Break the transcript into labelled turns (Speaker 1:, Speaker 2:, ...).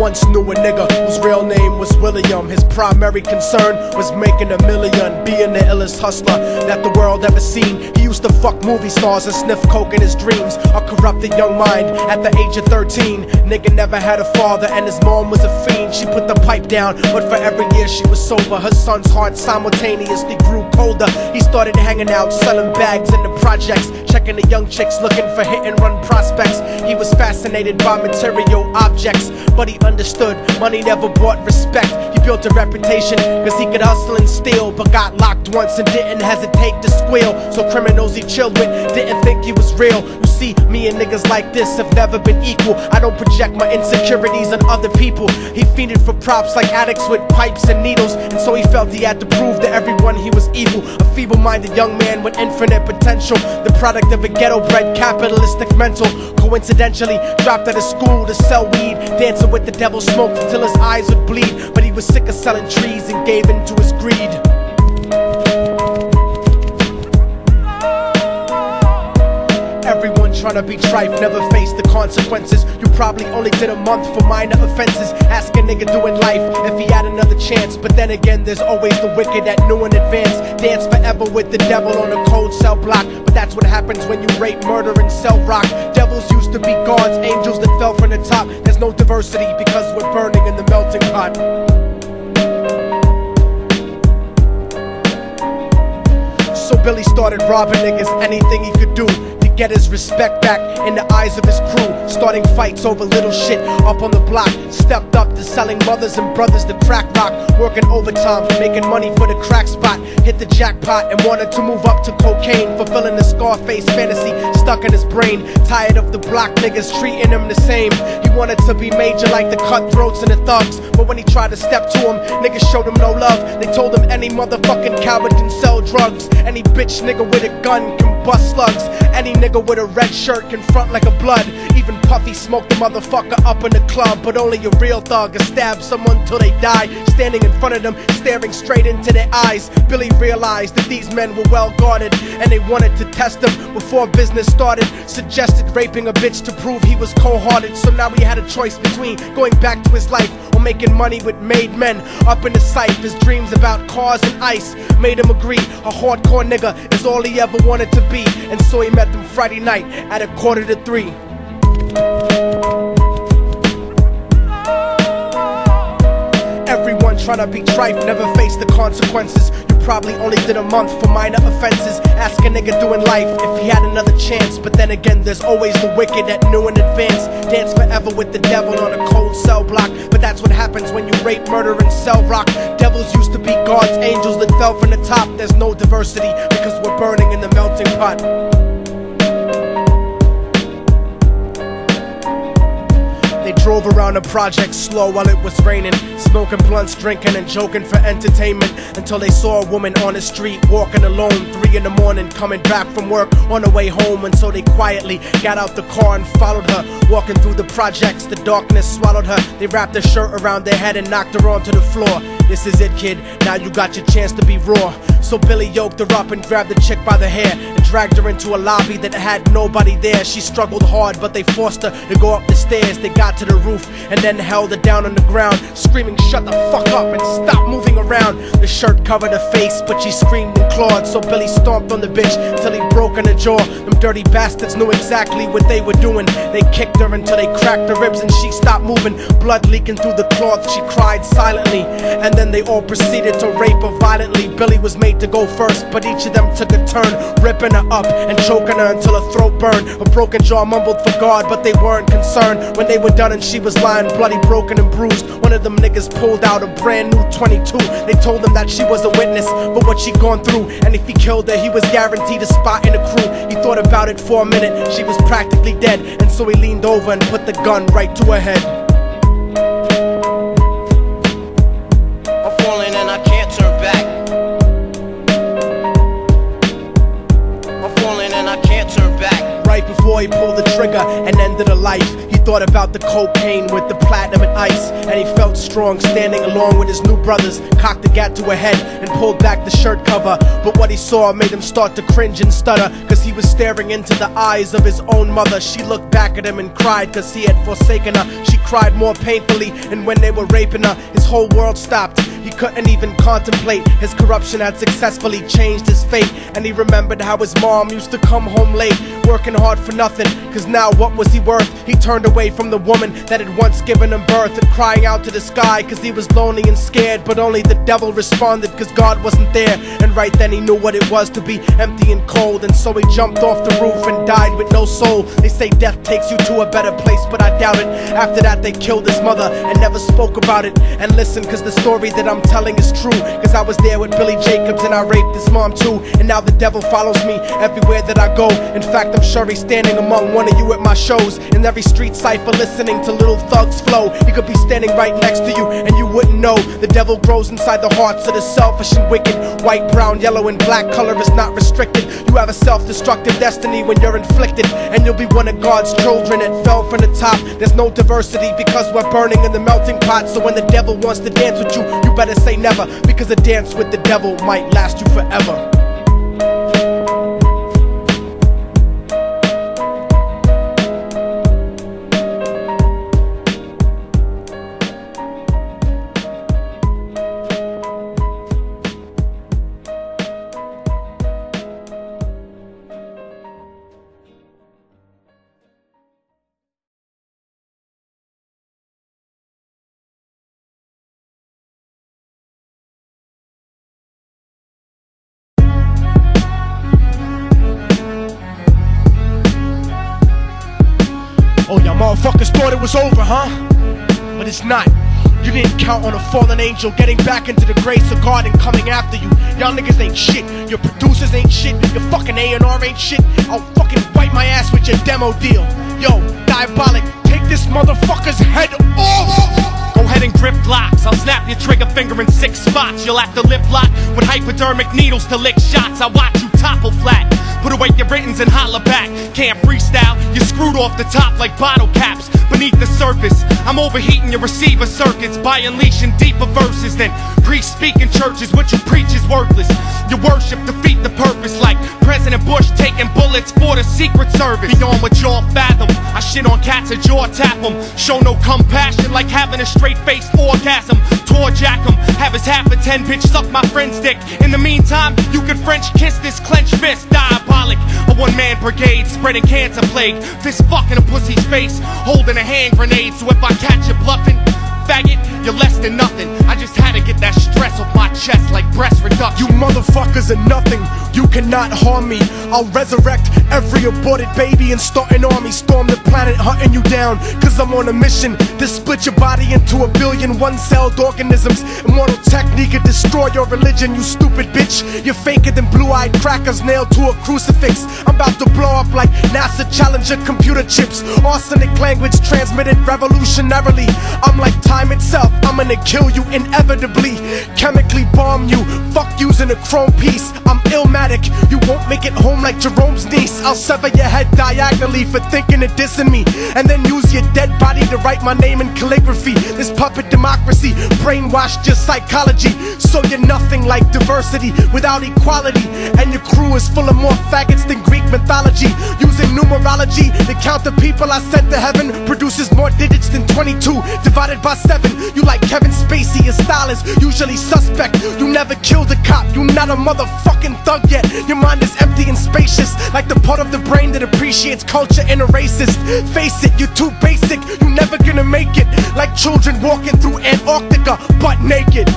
Speaker 1: once knew a nigga whose real name was William. His primary concern was making a million, being the illest hustler that the world ever seen. He used to fuck movie stars and sniff coke in his dreams. A corrupted young mind at the age of 13. Nigga never had a father and his mom was a fiend. She put the pipe down, but for every year she was sober, her son's heart simultaneously grew colder. He started hanging out, selling bags in the projects, checking the young chicks looking for hit and run prospects. He was fascinated by material objects, but he understood money never brought respect. He built a reputation cause he could hustle and steal, but got locked once and didn't hesitate to squeal. So criminals he chilled with didn't think he was real. You see, me and niggas like this have never been equal. I don't project my insecurities on other people. He fiended for props like addicts with pipes and needles, and so he felt he had to prove to everyone he was evil. A feeble-minded young man with infinite potential, the product of a ghetto-bred capitalistic mental. Coincidentally dropped out of school to sell weed, dancing with the devil, smoked until his eyes would bleed. But he was sick of selling trees and gave in to his greed. Everyone tryna be trife, never face the consequences. You probably only did a month for minor offenses. Ask a nigga doing life if he had another chance. But then again, there's always the wicked that knew in advance. Dance forever with the devil on a cold cell block. But that's what happens when you rape, murder, and sell rock. Devils used to be gods, angels that fell from the top. There's no diversity because we're burning in the melting pot. So Billy started robbing niggas, anything he could do to get his respect back in the eyes of his crew. Starting fights over little shit up on the block. Stepped up to selling mothers and brothers the crack rock. Working overtime, making money for the crack spot. Hit the jackpot and wanted to move up to cocaine, fulfilling the Scarface fantasy stuck in his brain. Tired of the block niggas treating him the same. He wanted to be major like the cutthroats and the thugs, but when he tried to step to him, niggas showed him no love. They told him any motherfucking coward can sell drugs. Any bitch nigga with a gun can bust slugs. Any nigga with a red shirt can front like a blood. Even Puffy smoked the motherfucker up in the club. But only a real thug can stab someone till they die. Standing in front of them, staring straight into their eyes, Billy realized that these men were well guarded, and they wanted to test him before business started. Suggested raping a bitch to prove he was cold-hearted. So now he had a choice between going back to his life or making money with made men. Up in the sight, his dreams about cars and ice made him agree a hardcore nigga is all he ever wanted to be. And so he met them Friday night at 2:45. Everyone tryna be trife, never face the consequences. You probably only did a month for minor offenses. Ask a nigga doing life if he had another chance. But then again, there's always the wicked that knew in advance. Dance forever with the devil on a cold cell block. But that's what happens when you rape, murder, and sell rock. Devils used to be gods, angels that fell from the top. There's no diversity because we're burning in the melting pot. They drove around the project slow while it was raining, smoking blunts, drinking and joking for entertainment, until they saw a woman on the street walking alone, 3 in the morning, coming back from work on her way home. And so they quietly got out the car and followed her. Walking through the projects, the darkness swallowed her. They wrapped her shirt around their head and knocked her onto the floor. This is it, kid, now you got your chance to be raw. So Billy yoked her up and grabbed the chick by the hair and dragged her into a lobby that had nobody there. She struggled hard, but they forced her to go up the stairs. They got to the roof and then held her down on the ground, screaming, "Shut the fuck up and stop moving around." The shirt covered her face, but she screamed and clawed. So Billy stomped on the bitch till he broke in her jaw. Them dirty bastards knew exactly what they were doing. They kicked her until they cracked her ribs and she stopped moving. Blood leaking through the cloth, she cried silently. And then they all proceeded to rape her violently. Billy was made to go first, but each of them took a turn, ripping her up and choking her until her throat burned. Her broken jaw mumbled for God, but they weren't concerned. When they were done and she was lying bloody, broken and bruised, one of them niggas pulled out a brand new 22. They told him that she was a witness for what she'd gone through, and if he killed her, he was guaranteed a spot in the crew. He thought about it for a minute, she was practically dead, and so he leaned over and put the gun right to her head.
Speaker 2: I'm falling and I can't turn back. I'm falling and I can't turn back.
Speaker 1: Right before he pulled the trigger and ended her life, he thought about the cocaine with the platinum and ice, and he felt strong standing along with his new brothers. Cocked the gat to a head and pulled back the shirt cover, but what he saw made him start to cringe and stutter, cause he was staring into the eyes of his own mother. She looked back at him and cried cause he had forsaken her. She cried more painfully, and when they were raping her, his whole world stopped. He couldn't even contemplate. His corruption had successfully changed his fate, and he remembered how his mom used to come home late, working hard for nothing, cause now what was he worth? He turned away from the woman that had once given him birth, and crying out to the sky cause he was lonely and scared, but only the devil responded cause God wasn't there. And right then he knew what it was to be empty and cold, and so he jumped off the roof and died with no soul. They say death takes you to a better place, but I doubt it. After that they killed his mother and never spoke about it. And listen, cause the story that I'm telling is true, cause I was there with Billy Jacobs and I raped his mom too. And now the devil follows me everywhere that I go. In fact, I'm sure he's standing among one of you at my shows, in every street cipher listening to Little Thug's flow. He could be standing right next to you and you wouldn't know. The devil grows inside the hearts of the selfish and wicked. White, brown, yellow and black color is not restricted. You have a self-destructive destiny when you're inflicted, and you'll be one of God's children that fell from the top. There's no diversity because we're burning in the melting pot. So when the devil wants to dance with you, you better say never, because a dance with the devil might last you forever. Oh, y'all motherfuckers thought it was over, huh? But it's not. You didn't count on a fallen angel getting back into the grace of God and coming after you. Y'all niggas ain't shit. Your producers ain't shit. Your fucking A&R ain't shit. I'll fucking wipe my ass with your demo deal. Yo, Diabolic, take this motherfucker's head off!
Speaker 3: Go ahead and grip locks. I'll snap your trigger finger in 6 spots. You'll have to lip lock with hypodermic needles to lick shots. I watch you topple flat. Put away your writtens and holler back. Can't freestyle, you're screwed off the top like bottle caps. Beneath the surface, I'm overheating your receiver circuits by unleashing deeper verses than priests speak in churches. What you preach is worthless. Your worship defeat the purpose, like President Bush taking bullets for the Secret Service. Beyond what y'all fathom, I shit on cats and jaw tap them. Show no compassion like having a straight-faced orgasm. Tour jack him, have his half a 10 bitch suck my friend's dick. In the meantime, you can French kiss this clenched fist. Diabolic, a one-man brigade spreading cancer plague. Fist fucking a pussy's face, holding a hand grenade. So if I catch you bluffing, faggot, you're less than nothing. I just had to get that stress off my chest like breast reduction.
Speaker 1: You motherfuckers are nothing. You cannot harm me. I'll resurrect every aborted baby and start an army. Storm the planet hunting you down, cause I'm on a mission to split your body into 1 billion one-celled organisms. Immortal Technique could destroy your religion, you stupid bitch. You're faker than blue-eyed crackers nailed to a crucifix. I'm about to blow up like NASA Challenger computer chips. Arsenic language transmitted revolutionarily. I'm like time itself, I'm gonna kill you inevitably. Chemically bomb you, fuck using a chrome piece. I'm illmatic, you won't make it home like Jerome's niece. I'll sever your head diagonally for thinking of dissing me, and then use your dead body to write my name in calligraphy. This puppet democracy brainwashed your psychology, so you're nothing like diversity without equality. And your crew is full of more faggots than Greek mythology. Using numerology to count the people I sent to heaven produces more digits than 22 divided by 7. You like Kevin Spacey, your style is usually suspect. You never killed a cop, you not a motherfucking thug yet. Your mind is empty and spacious, like the part of the brain that appreciates culture and a racist. Face it, you're too basic, you're never gonna make it. Like children walking through Antarctica butt naked.